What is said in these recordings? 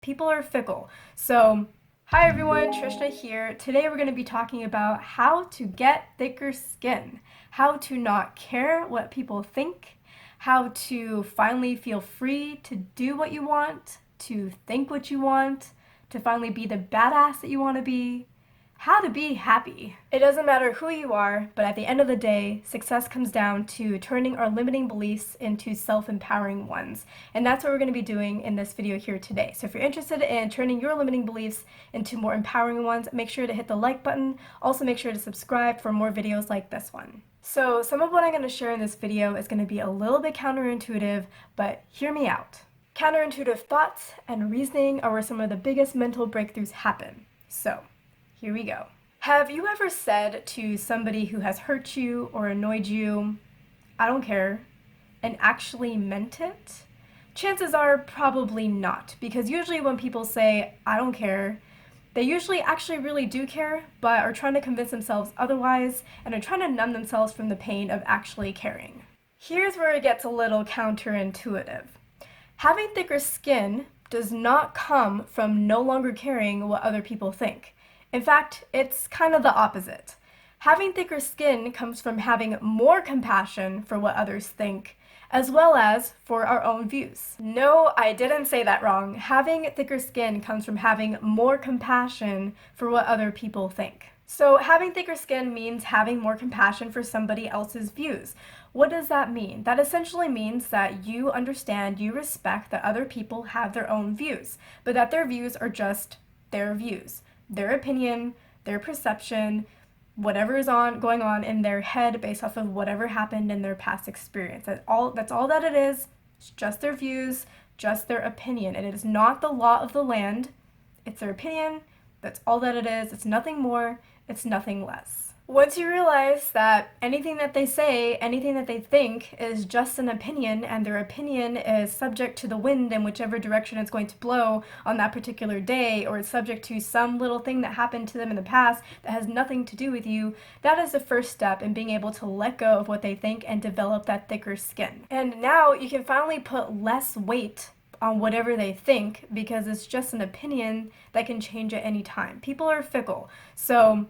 People are fickle. So, hi everyone, Trishna here. Today we're going to be talking about how to get thicker skin, how to not care what people think, how to finally feel free to do what you want, to think what you want, to finally be the badass that you want to be, how to be happy. It doesn't matter who you are, but at the end of the day, success comes down to turning our limiting beliefs into self-empowering ones. And that's what we're going to be doing in this video here today. So if you're interested in turning your limiting beliefs into more empowering ones, make sure to hit the like button. Also make sure to subscribe for more videos like this one. So some of what I'm going to share in this video is going to be a little bit counterintuitive, but hear me out. Counterintuitive thoughts and reasoning are where some of the biggest mental breakthroughs happen. So, here we go. Have you ever said to somebody who has hurt you or annoyed you, "I don't care," and actually meant it? Chances are probably not, because usually when people say, "I don't care," they usually actually really do care, but are trying to convince themselves otherwise and are trying to numb themselves from the pain of actually caring. Here's where it gets a little counterintuitive. Having thicker skin does not come from no longer caring what other people think. In fact, it's kind of the opposite. Having thicker skin comes from having more compassion for what others think, as well as for our own views. No, I didn't say that wrong. Having thicker skin comes from having more compassion for what other people think. So having thicker skin means having more compassion for somebody else's views. What does that mean? That essentially means that you understand, you respect that other people have their own views, but that their views are just their views. Their opinion, their perception, whatever is going on in their head based off of whatever happened in their past experience. That's all that it is. It's just their views, just their opinion. And it is not the law of the land. It's their opinion. That's all that it is. It's nothing more. It's nothing less. Once you realize that anything that they say, anything that they think is just an opinion, and their opinion is subject to the wind in whichever direction it's going to blow on that particular day, or it's subject to some little thing that happened to them in the past that has nothing to do with you, that is the first step in being able to let go of what they think and develop that thicker skin. And now you can finally put less weight on whatever they think, because it's just an opinion that can change at any time. People are fickle, so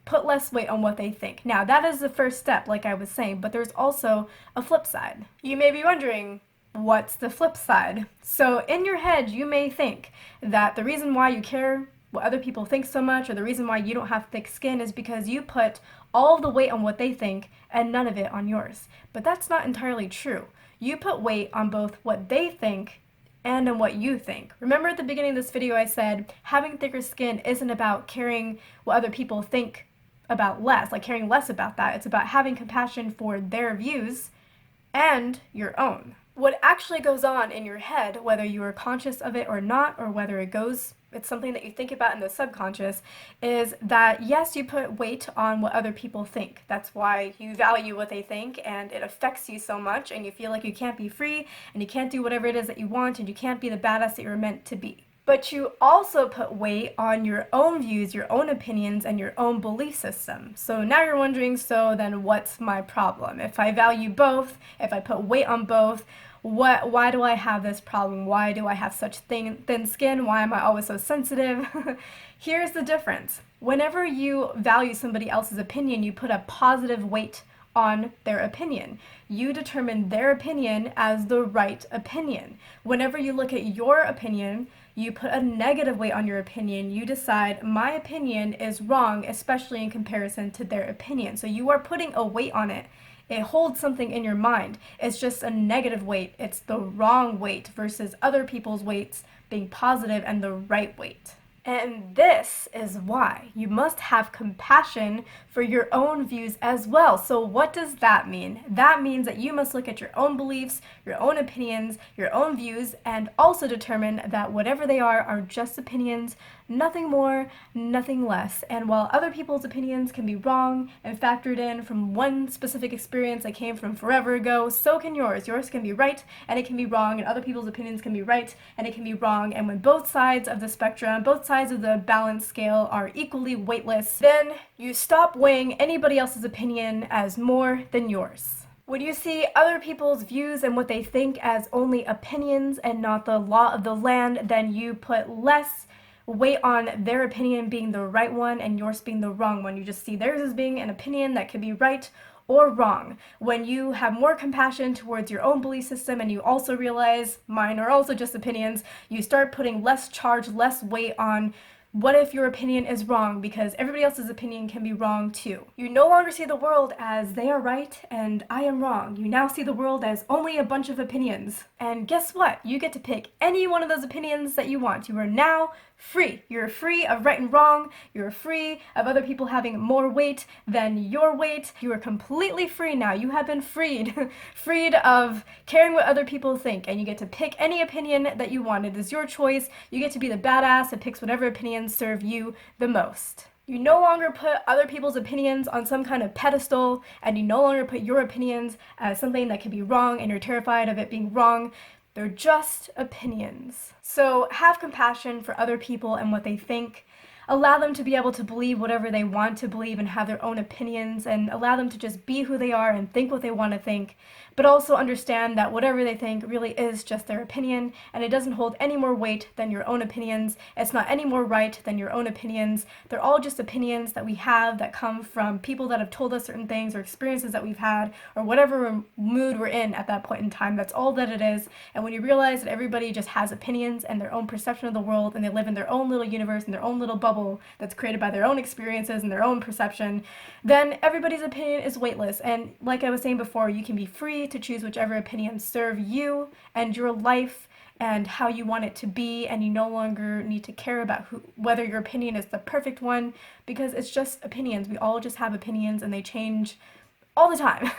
put less weight on what they think. Now, that is the first step, like I was saying, but there's also a flip side. You may be wondering, what's the flip side? So in your head, you may think that the reason why you care what other people think so much, or the reason why you don't have thick skin, is because you put all of the weight on what they think and none of it on yours. But that's not entirely true. You put weight on both what they think and on what you think. Remember at the beginning of this video I said having thicker skin isn't about caring what other people think about less, like caring less about that. It's about having compassion for their views and your own. What actually goes on in your head, whether you are conscious of it or not, or whether it's something that you think about in the subconscious, is that yes, you put weight on what other people think. That's why you value what they think, and it affects you so much, and you feel like you can't be free, and you can't do whatever it is that you want, and you can't be the badass that you're meant to be. But you also put weight on your own views, your own opinions, and your own belief system. So now you're wondering, so then what's my problem? If I value both, if I put weight on both, why do I have this problem? Why do I have such thin skin? Why am I always so sensitive? Here's the difference. Whenever you value somebody else's opinion, you put a positive weight on their opinion. You determine their opinion as the right opinion. Whenever you look at your opinion, you put a negative weight on your opinion. You decide, my opinion is wrong, especially in comparison to their opinion. So you are putting a weight on it. It holds something in your mind. It's just a negative weight. It's the wrong weight versus other people's weights being positive and the right weight. And this is why you must have compassion for your own views as well. So what does that mean? That means that you must look at your own beliefs, your own opinions, your own views, and also determine that whatever they are just opinions, nothing more, nothing less. And while other people's opinions can be wrong and factored in from one specific experience that came from forever ago, so can yours. Yours can be right and it can be wrong, and other people's opinions can be right and it can be wrong. And when both sides of the spectrum, both sides of the balance scale are equally weightless, then you stop weighing anybody else's opinion as more than yours. When you see other people's views and what they think as only opinions and not the law of the land, then you put less weight on their opinion being the right one and yours being the wrong one. You just see theirs as being an opinion that could be right or wrong. When you have more compassion towards your own belief system and you also realize mine are also just opinions, you start putting less charge, less weight on what if your opinion is wrong, because everybody else's opinion can be wrong too. You no longer see the world as they are right and I am wrong. You now see the world as only a bunch of opinions. And guess what? You get to pick any one of those opinions that you want. You are now free. You're free of right and wrong. You're free of other people having more weight than your weight. You are completely free now. You have been freed. Freed of caring what other people think, and you get to pick any opinion that you want. It is your choice. You get to be the badass that picks whatever opinions serve you the most. You no longer put other people's opinions on some kind of pedestal, and you no longer put your opinions as something that can be wrong and you're terrified of it being wrong. They're just opinions. So have compassion for other people and what they think. Allow them to be able to believe whatever they want to believe and have their own opinions, and allow them to just be who they are and think what they want to think. But also understand that whatever they think really is just their opinion, and it doesn't hold any more weight than your own opinions. It's not any more right than your own opinions. They're all just opinions that we have that come from people that have told us certain things or experiences that we've had or whatever mood we're in at that point in time. That's all that it is. And when you realize that everybody just has opinions and their own perception of the world, and they live in their own little universe and their own little bubble that's created by their own experiences and their own perception, then everybody's opinion is weightless. And like I was saying before, you can be free to choose whichever opinions serve you and your life and how you want it to be, and you no longer need to care about whether your opinion is the perfect one, because it's just opinions. We all just have opinions and they change all the time.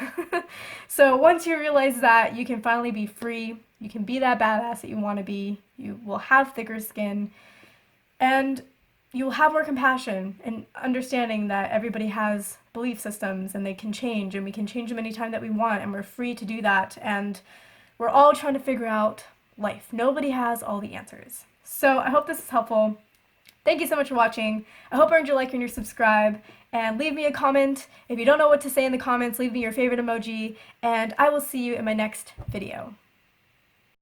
So once you realize that, you can finally be free. You can be that badass that you want to be. You will have thicker skin, and you will have more compassion and understanding that everybody has belief systems and they can change, and we can change them anytime that we want, and we're free to do that. And we're all trying to figure out life. Nobody has all the answers. So I hope this is helpful. Thank you so much for watching. I hope I earned your like and your subscribe, and leave me a comment. If you don't know what to say in the comments, leave me your favorite emoji, and I will see you in my next video.